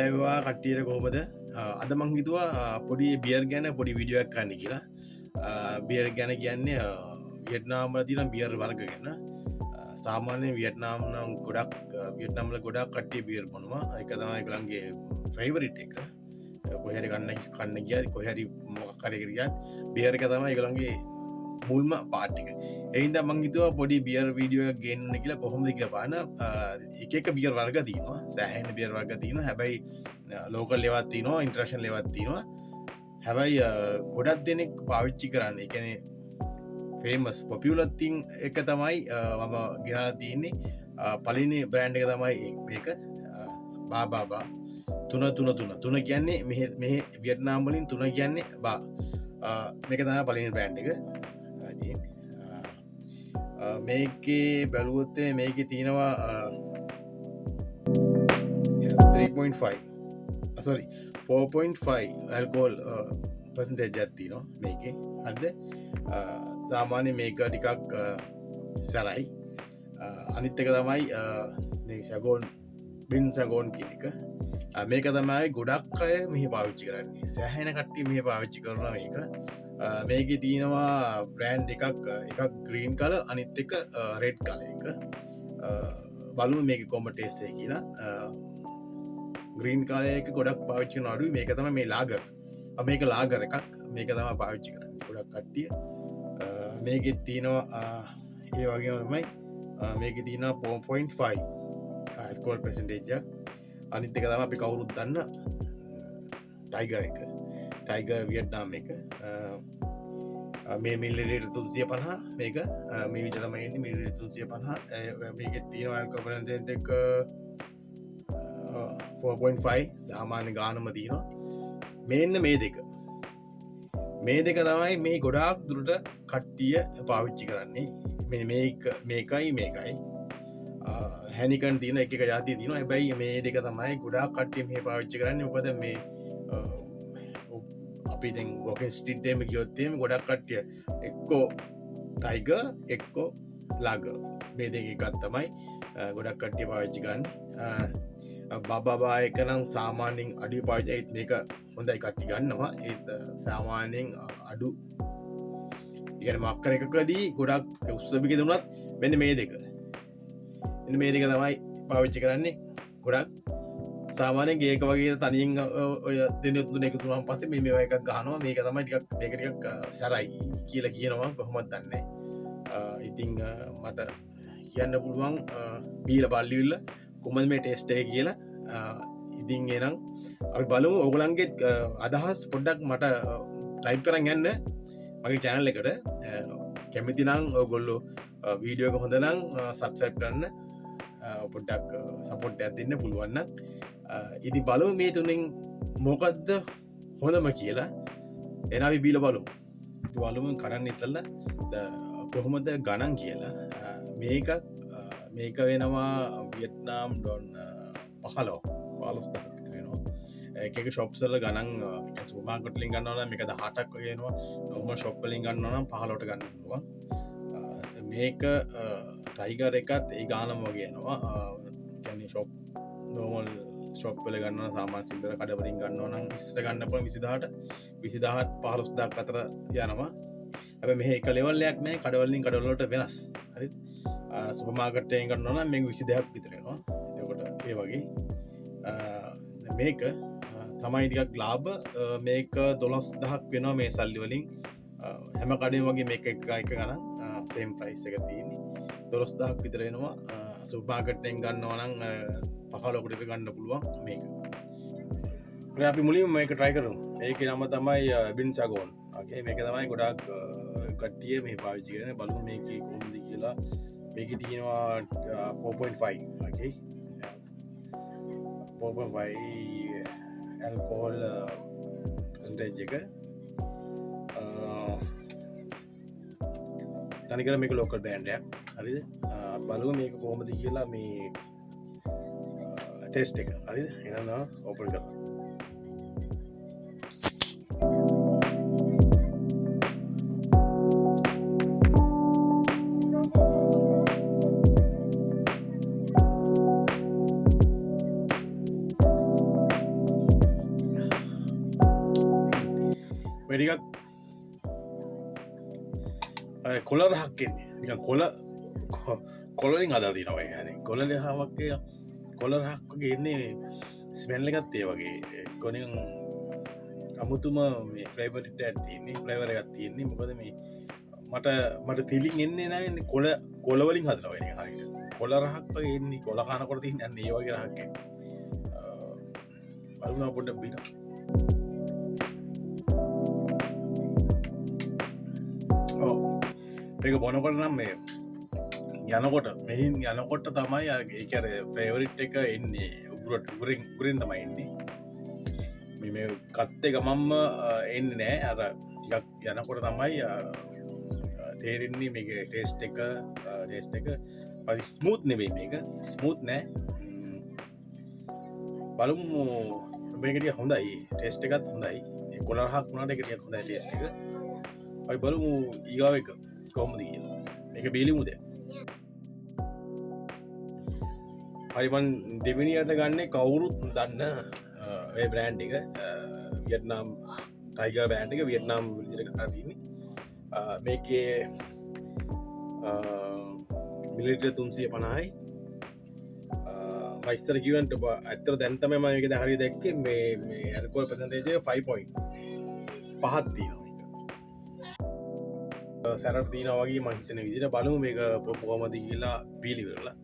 ජයවා කට්ටියට කොහොමද අද මං හිතුවා පොඩි බියර් ගැන පොඩි වීඩියෝයක් කරන්න කියලා බියර් ගැන කියන්නේ වියට්නාම්වල තියෙන බියර් වර්ග ගැන සාමාන්‍යයෙන් වියට්නාම් නම් ගොඩක් වියට්නාම්වල ගොඩක් කට්ටිය බියර් බොනවා ඒක තමයි ඒගොල්ලන්ගේ ෆේවරිට් එක කොහේ හරි කන්න ගියාද කොහේ හරි මොකක් හරි ගියාද බියර් එක තමයි ඒගොල්ලන්ගේ මුල්ම පාට් එක ඒ හින්දා මං හිතුවා පොඩි බියර් වීඩියෝ එකක් ගේන්න කියලා කොහොමද කියලා බලන්න එක බියර් වර්ග තියෙනවා සෑහෙන බියර් වර්ග තියෙනවා හැබැයි ලෝකල් ලෙවත් තියෙනවා ඉන්ටර්නැෂනල් ලෙවත් තියෙනවා හැබැයි ගොඩක් දෙනෙක් පාවිච්චි කරන්නේ ඒ කියන්නේ ෆේමස් පොපියුලර් තින් එක තමයි මම ගෙනලා තියෙන්නේ පළවෙනි බ්‍රෑන්ඩ් එක තමයි මේක බා තුන කියන්නේ මෙහෙ වියට්නාම් වලින් තුන කියන්නේ බා මේක තමයි පළවෙනි බ්‍රෑන්ඩ් එක මේකේ බැලුවොත් මේකේ තියෙනවා 3.5 sorry 4.5 alcohol percentage එකක් තියෙනවා මේකේ හරිද සාමාන්‍ය මේක ටිකක් සරයි අනිත් එක තමයි මේ ෂගෝන් බින් සගෝන් කියන එක මේක තමයි ගොඩක් අය මෙහි පාවිච්චි කරන්නේ සෑහෙන කට්ටිය මෙහි පාවිච්චි කරනවා මේක මේකේ තියෙනවා බ්‍රෑන්ඩ් එකක් ග්‍රීන් කලර් අනිත් එක රෙඩ් කලර් එක බලමු මේකේ කොහොම ටේස්ට් එක කියලා ග්‍රීන් කලර් එක ගොඩක් පාවිච්චි කරන අඩුයි මේක තමයි මේ ලාගර් මේක ලාගර් එකක් මේක තමයි පාවිච්චි කරන්නේ ගොඩක් කට්ටිය මේකේ තියෙනවා ඒ වගේම තමයි මේකේ තියෙනවා 4.5 alcohol percentage එක අනිත් එක තමයි අපි කවුරුත් දන්න ටයිගර් වියට්නාම් එක මේ මිලිලිටර් 350 මේක මේ විදිහ තමයි එන්නේ මිලිලිටර් 350 මේකේ තියෙනවා alcohol percentage එක 4.5 සාමාන්‍ය ගානම තියෙනවා මෙන්න මේ දෙක තමයි මේ ගොඩාක් දුරට කට්ටිය පාවිච්චි කරන්නේ මේකයි හැනිකන් තියෙන එක ජාතිය තියෙනවා හැබැයි මේ දෙක තමයි ගොඩාක් කට්ටිය මේ පාවිච්චි කරන්නේ මොකද මේ අපි දැන් වොකින් ස්ට්‍රීට් එකේ ගියොත් එහෙම ගොඩක් කට්ටිය එක්කෝ ටයිගර් එක්කෝ ලාගර් මේ දෙක එකක් තමයි ගොඩක් කට්ටිය පාවිච්චි කරන්නේ බබා එක නම් සාමාන්‍යයෙන් අඩු පාවිච්චි ඒත් මේක හොඳයි කට්ටිය ගන්නවා ඒත් සාමාන්‍යයෙන් අඩු ඉතින් මක්කර එකකදී ගොඩක් උත්සවික දුනත් මෙන්න මේ දෙක තමයි පාවිච්චි කරන්නේ ගොඩක් සාමාන්‍යයෙන් ගේක වගේ තනියෙන් ඔය දෙනෙත් තුන එකතු වුණාන් පස්සේ මේ මේවා එකක් ගහනවා මේක තමයි ටිකක් සරයි කියලා කියනවා කොහොමද දන්නේ ඉතින් මට කියන්න පුළුවන් බීලා බල්ලිවිල්ල කොහොමද මේ ටෙස්ට් එක කියලා ඉතින් එනම් අපි බලමු ඕගොල්ලන්ගේ අදහස් පොඩ්ඩක් මට ටයිප් කරන් යන්න මගේ channel එකට කැමති නම් ඕගොල්ලෝ වීඩියෝ එක හොඳ නම් subscribe කරන්න පොඩ්ඩක් සපෝට් එකක් දෙන්න පුළුවන් නම් ඉතින් බලමු මේ තුنين මොකද්ද හොඳම කියලා එන අපි බීලා බලමු කරන්න ඉතලා කොහොමද ගණන් කියලා මේක වෙනවා වියට්නාම් ඩොන් 15 වෙනවා එක ෂොප්ස් වල ගණන් සුපර් මාකට් වලින් ගන්නවා නම් මේක 18ක් වගේ වෙනවා නෝමල් ෂොප් වලින් ගන්නවා නම් 15ට ගන්න පුළුවන් මේක ටයිගර් එකත් ඒ ගානම වගේ එනවා කියන්නේ ෂොප් නෝමල් ෂොප් වල ගන්නවා සාමාන්‍ය සිල්වර කඩ වලින් ගන්නවා නම් ඉස්සර ගන්න පුළුවන් 20000ට 15000ක් අතර යනවා හැබැයි මෙහෙ එක ලෙවල් එකක් නෑ කඩ වලට වෙනස් හරිද සුපර් මාකට් එකෙන් ගන්නවා නම් මේක 20000ක් විතර එනවා එතකොට ඒ වගේ මේක තමයි ටිකක් ලාභ මේක 12000ක් වෙනවා මේ සල්ලි වලින් හැම කඩේම වගේ මේක එක ගණන් සේම් ප්‍රයිස් එක තියෙන්නේ 12000ක් විතර එනවා සුපර් මාකට් එකෙන් ගන්නවා නම් 15කට විතර ගන්න පුළුවන් මේක. අපි මුලින්ම මේක try කරමු. ඒකේ නම තමයි බින් සගෝන්. ඕකේ මේක තමයි ගොඩාක් කට්ටිය මේ පාවිච්චි කරන්නේ බලමු මේකේ කොහොමද කියලා. මේකේ තියෙනවා 4.5 ඕකේ 4.5 alcohol percentage එක තනිකර මේක ලෝකල් බ්‍රෑන්ඩ් එකක් හරිද බලමු මේක කොහොමද කියලා මේ ටෙස්ට් එක හරිද එහෙනම් ඕපන් කරමු මෙටිකක් කොල රහක්කෙන්නේ නිකන් කොලින් අදාදී නොවයි හැන කොල හාවක්කය කොල රහක්ගේ එන්නේ ස්මැල්ල එකත් ඒ වගේ කොනින් අමුතුම මේ ෆ්ලේවරිට ඇතින්නේ ෆ්ලේවර එකත් තියන්නේ මොකද මේ මට පිලිින් එන්නේ නෑ කොලවලින් හදනවන හරිට කොල රහක් වගේ එන්නේ කොල කානකොට තින් ඇන්න ඒ වගේ රහක්කෙන් බලුනා පොඩ බිට ඒක බොනකොට නම් මේ යනකොට මෙහින් යනකොට තමයි ඒකර ෆේවරිට් එක එන්නේ උගුරට උගුරින් තමයි එන්නේ මේ කත්තේ ගමම්ම එන්න නෑ අර ටිකක් යනකොට තමයි තේරෙන්නේ මේක ටේස්ට් එක පරි ස්මූත් නෙවෙයි මේක ස්මූත් නෑ බලමු මේකටිය හොඳයි ටේස්ට් එකත් හොඳයි කොලරහක් වුණාට එක ටිකක් හොඳයි ටේස්ට් එක අපි බලමු ඊගාව එක කොහොමද කියලා මේක බීලිමුද හරි මන් දෙවෙනියට ගන්න කවුරුත් දන්න ඒ බ්‍රෑන්ඩ් එක වියට්නාම් ටයිගර් බෑන්ඩ් එක වියට්නාම් විදිහට කරලා තියෙන්නේ මේකේ මිලිලිටර් 350යි මයිස්තර කිව්වන්ට ඇත්තට දැන් තමයි මම මේක හරිය දැක්කේ මේ ඇල්කොහොල් පර්සන්ටේජ් එක 5.5ක් තියෙනවා සැරට තියෙනවා වගේ මම හිතන විදිහට බලමු මේක කොහොමද කියලා පීලි කරලා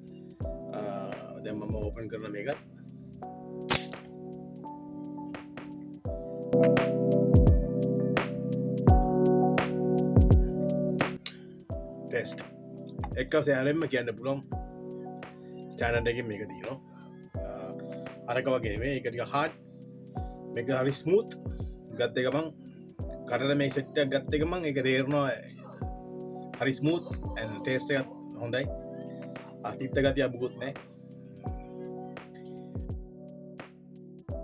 දැන් මම ඕපන් කරන මේකත් ටෙස්ට් එක සෑලෙන්ම කියන්න පුළුවන් ස්ටෑනඩ් එකකින් මේක තියෙනවා අරක වගේ නෙමෙයි ඒක ටික හાર્ඩ් මේක හරි ස්මූත් ගත්ත එක මං කටට මේ සෙට් එකක් ගත්ත එක මං ඒක තේරෙනවා හරි ස්මූත් ඇන් ටේස්ට් එකත් හොඳයි අතිත්ත ගතිය අමුකුත් නැහැ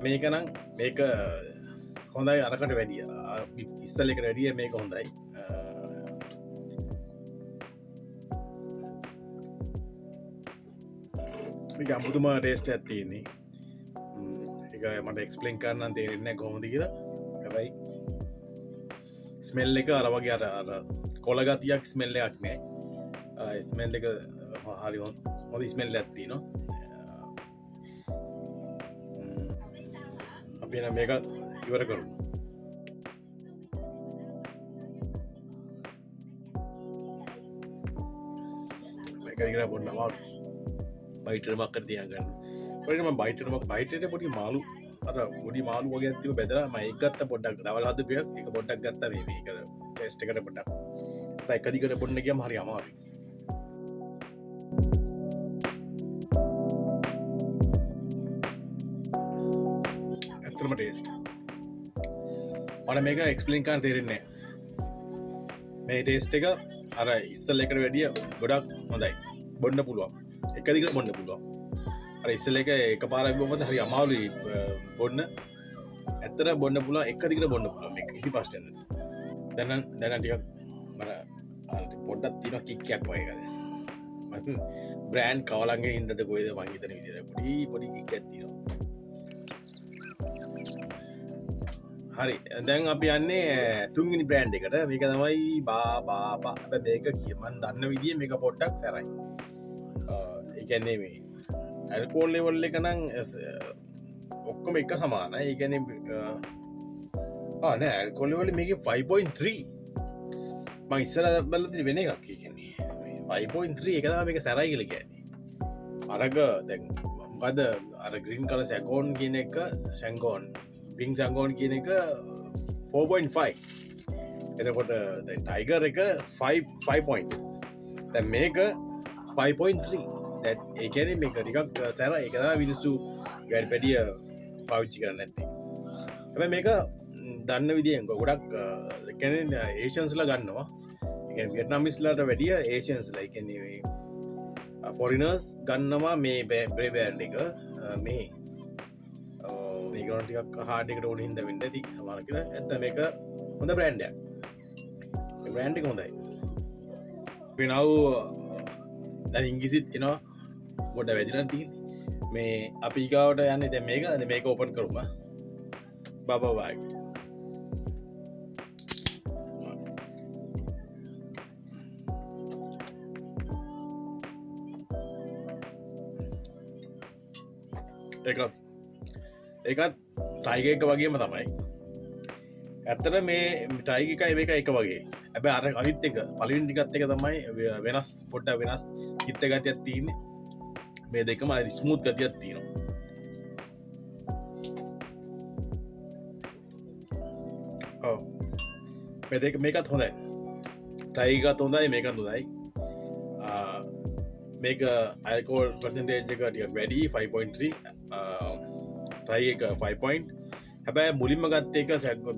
මේක නම් මේක හොඳයි අරකට වැඩිය ඉස්සල් එකට වැඩිය මේක හොඳයි මේක අමුතුම ටේස්ට් එකක් තියෙන්නේ ඒක මට එක්ස්ප්ලেইন කරන්න තේරෙන්නේ නැහැ කොහොමද කියලා හැබැයි ස්මෙල් එක අර වගේ අර කොළ ගතියක් ස්මෙල් එකක් නැහැ ස්මෙල් එක හරි හොඳ ස්මෙල් එකක් තියෙනවා අපි නම් මේක ඉවර කරමු මේක ඉවර කරනවා බයිටරමක් කර තියාගන්න පොඩිම බයිටට පොඩි මාළු අර පොඩි මාළු වගේ ඇතිව බෙදලා මම ඒක ගත්ත පොඩ්ඩක් දවල් හදපියක් ඒක පොඩ්ඩක් ගත්තා මේ මේක ටෙස්ට් එකට පොඩ්ඩක් එක දිගට බොන්න ගියාම හරි අමාරුයි ඇත්තටම ටේස්ට් මට මේක එක්ස්ප්ලেইন කරන්න තේරෙන්නේ නැහැ මේ ටේස්ට් එක අර ඉස්සල් එකට වැඩිය ගොඩක් හොඳයි බොන්න පුළුවන් එක දිගට බොන්න පුළුවන් අර ඉස්සල එක පාරක් බොමද හරි අමාරුයි බොන්න ඇත්තට බොන්න පුළුවන් එක දිගට බොන්න පුළුවන් මේක කිසි ප්‍රශ්නයක් නැහැ දැන් ටිකක් මට පොඩ්ඩක් තියෙනවා කික්කයක් වගේ එකද බ්‍රෑන්ඩ් කවලංගේ ඉඳද කොයිද මං හිතන විදිහට පොඩි කික්කයක් තියෙනවා හරි දැන් අපි යන්නේ තුන්වෙනි බ්‍රෑන්ඩ් එකට මේක තමයි බා මේක මන් දන්න විදිහ මේක පොඩ්ඩක් සැරයි ඒ කියන්නේ මේ ඇල්කෝල් ලෙවල් එක නම් ඔක්කොම එක සමානයි ඒ කියන්නේ නෑ ඇල්කෝල් ලෙවල් මේකේ 5.3 මම ඉස්සර බලලා තියෙන වෙන එකක් ඒ කියන්නේ 5.3 එක තමයි මේක සැරයි කියලා කියන්නේ අරක දැන් මොකද අර ග්‍රීන් කලර් සැගෝන් කියන එක සැගෝන් පිංක් සැගෝන් කියන එක 4.5 එතකොට දැන් ටයිගර් එක 5 point දැන් මේක 5.3 ඒ කියන්නේ මේක ටිකක් සැර ඒක තමයි මිනිස්සු වැඩි පැඩිය පාවිච්චි කරන්නේ නැත්තේ හැබැයි මේක දන්න විදිහෙන් ගොඩක් කියන්නේ ඒෂියන්ස්ලා ගන්නවා ඒ කියන්නේ වියට්නාමීස්ලාට වැඩිය ඒෂියන්ස්ලා ඒ කියන්නේ ෆොරිනර්ස් ගන්නවා මේ බ්‍රෑන්ඩ් එක මේ මේකන ටිකක් හાર્ඩ් එකට ඕන හින්දා වෙන්න ඇති සමහර කියලා ඇත්ත මේක හොඳ බ්‍රෑන්ඩ් එකක් මේ බ්‍රෑන්ඩ් එක හොඳයි වෙනව දැන් ඉංග්‍රීසිත් එනවා ගොඩ වැදිලා තියෙන්නේ මේ අපි ඊගාවට යන්නේ දැන් මේක ඕපන් කරමු බබා ඒකත් ටයිග එක වගේම තමයි ඇත්තට මේ ටයිග එක එක වගේ ඇබ අර අනිත් එක පලිවිටිකත් එක තමයි වෙනස් පොඩ්ඩ වෙනස් හිත්ත ගතියක් තියන්නේ මේ දෙකම ස්මූත් ගතියක් තියෙනවා මෙදක මේකත් හොඳයි ටයිගත් හොඳයි මේකත් හොඳයි මේක අල්කෝල් පර්සන්ටේජ් එක ටික වැඩි 5.3 ටයි එක 5 හැබැයි මුලින්ම ගත්ත එක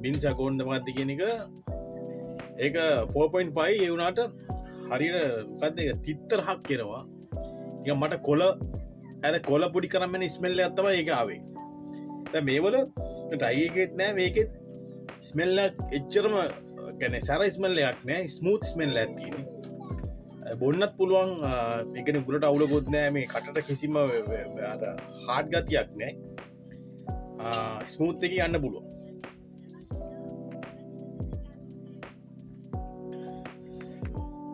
බින් සකෝන්ඩ මගත්ති කියන එක ඒක 4.5 ඒ වුණාට හරියට මොකක්ද ඒක තිත්තරහක් කෙනවා එක මට කොල ඇර කොල පුඩි කරම්මෙන ස්මෙල්ල ඇත්තම ඒක ආවේ දැන් මේවල ටයි එකෙත් නෑ මේකෙත් ස්මෙල්ල එච්චරම ගැන සැර ස්මෙල්ල එකක් නෑ ස්මූත් ස්මෙල්ල ඇත්තින බොන්නත් පුළුවන් එකන ගුලට අවුලකොත් නෑ මේ කටට කිසිම හාඩ් ගතියක් නෑ ස්මූත් එක යන්න පුළුව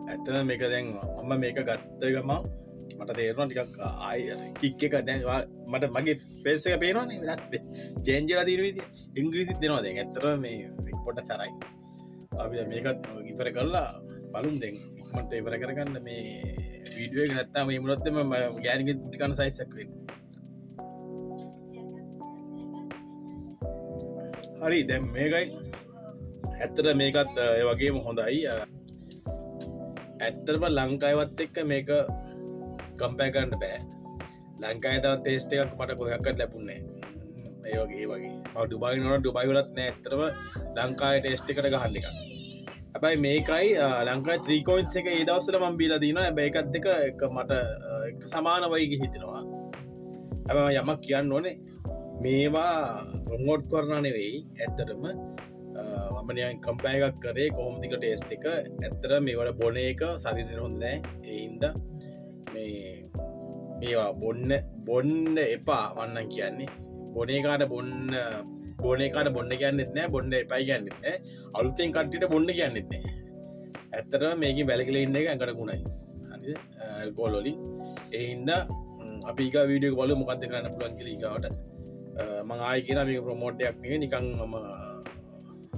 ඇත්තන මේක දැන් අම්ම මේක ගත්තගම මට තේරුණ ටිකක් ආය කික් එක දැන් මට මගේ ෆේස එක පේනවානේ වෙනස් චේන්ජලා තියෙන විදිහ ඉංග්‍රීසිත් දෙනවා දැන් ඇත්තට මේ පොඩ්ඩක් තරයි අපි මේකත් ඉවර කරලා බලමු දැන් ඉක්මනට ඉවර කරගන්න මේ වීඩියෝ එක නැත්තම් මේ මොනොත් මම ගෑනිගේ කුටි කන සයිස් එකක් වෙන්න හරි දැන් මේකයි ඇත්තට මේකත් ඒ වගේම හොඳයි ඇත්තටම ලංකාවවත් එක්ක මේක කම්පෑ කරන්න බෑ ලංකාවේ තව ටේස්ට් එකක් මට කොහොක්වත් ලැබුණේ නෑ ඒ වගේ ඩුබායි නෝන ඩුබායි වලත් නෑ ඇත්තටම ලංකාවේ ටේස්ට් එකට ගහන්න එකක් හැබැයි මේකයි ලංකාවේ 3 coins එක ඒ දවස්වල මම බීලා දිනවා හැබැයි ඒකත් එක මට එක සමාන වයිග හිතෙනවා හැබැයි මම යමක් කියන්න ඕනේ මේවා ප්‍රොමෝට් කරනවා නෙවෙයි ඇත්තටම මම නිකන් කම්පෑ එකක් කරේ කොහොමද ඒක ටේස්ට් එක ඇත්තට මේවල බොන එක ශරීරෙට හොඳ නෑ ඒ හින්දා මේවා බොන්න එපා වන්නම් කියන්නේ බොනේකාට බොනේකාට බොන්න කියන්නෙත් නෑ බොන්න එපයි කියන්නෙත් නෑ අලුතෙන් කට්ටියට බොන්න කියන්නෙත් නෑ ඇත්තටම මේකෙන් වැලකිලා ඉන්න එක ඇඟට ගුණයි හරිද ඇල්කොහොල් වලින් ඒ හින්දා අපි ඊගා වීඩියෝ එක බලමු මොකක්ද කරන්න පුළුවන් කියලා ඊගාවට මම ආයි කියනවා මේක ප්‍රොමෝට් එකක් නෙවෙයි නිකන් මම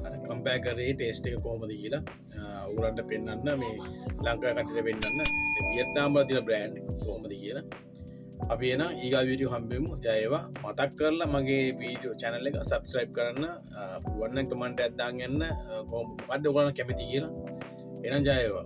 අර කම්පෑ කරේ ටේස්ට් එක කොහොමද කියලා උගලන්ට පෙන්වන්න මේ ලංකාවේ කට්ටියට පෙන්වන්න මේ වියට්නාම් වල තියෙන බ්‍රෑන්ඩ් කොහොමද කියලා අපි එන ඊගා වීඩියෝ හම්බෙමු ජය වේවා මතක් කරලා මගේ වීඩියෝ channel එක subscribe කරන්න පුළුවන් නම් කමෙන්ට් එකක් දාන්න යන්න කොහොමද මොකද්ද ඔයගොල්ලෝ කැමති කියලා එහෙනම් ජය වේවා